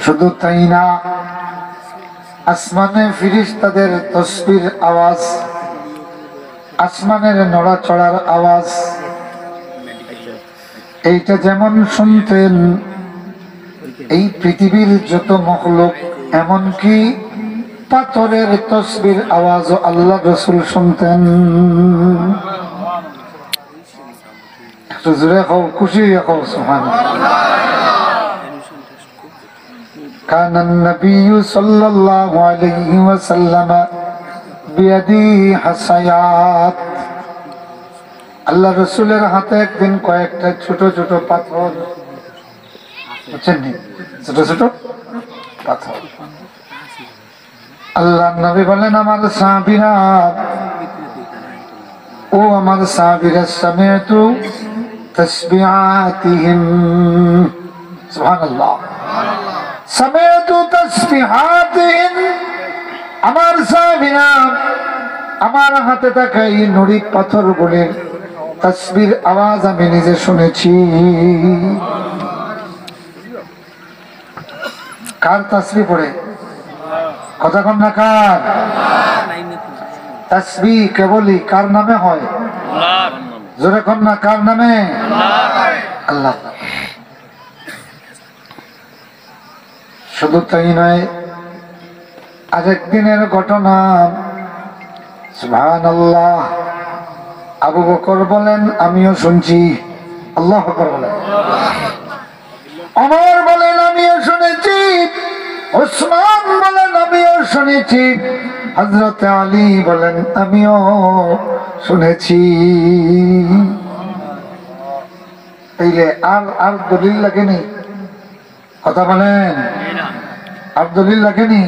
শুধু তাই না, আসমানে ফিরিস্তাদের তসবির আওয়াজ, আসমানের নড়াচড়ার আওয়াজ, এইটা যেমন শুনতেন এই পৃথিবীর যত মখলুক, এমনকি পাথরের তসবির আওয়াজ আল্লাহ রসুল শুনতেন। একটু জোরে খাও, খুশি হয়ে খাও সুবহানাল্লাহ। كان النبي صلى الله عليه وسلم بيده حصيات। আল্লাহ রসুলের হাতে একদিন কয়েকটা ছোট ছোট পাথর, বুঝছেন, ছোট ছোট পাথর। আল্লাহ নবী বলেন, আমার সাহাবীরা, ও আমার সাহাবীরা, সামিআতু তাসবিহাতিহিম, সুবহানাল্লাহ, সামিআতু তাসবিহাতিহিম। আমার সাহাবীরা, আমার হাতে থাকা এই নুড়ি পাথরগুলির তাসবির আওয়াজ আমি নিজে শুনেছি। কার তাসবিহ পড়ে? কথা কম না, কার তাসবিহ কেবলই কার নামে হয়? জোরে কম না, কার নামে? আল্লাহ। শুধু তাই নয়, আরেক দিনের ঘটনা, সুবহানাল্লাহ। আবু বকর বলেন, আমিও শুনছি। আল্লাহু আকবার বলেন। ওমর বলেন, আমিও শুনেছি। ওসমান বলেন, আমিও শুনেছি। হযরত আলী বলেন, আমিও শুনেছি। তাইলে আর দলিল লাগেনি? কথা বলেন, আর দলিল লাগেনি?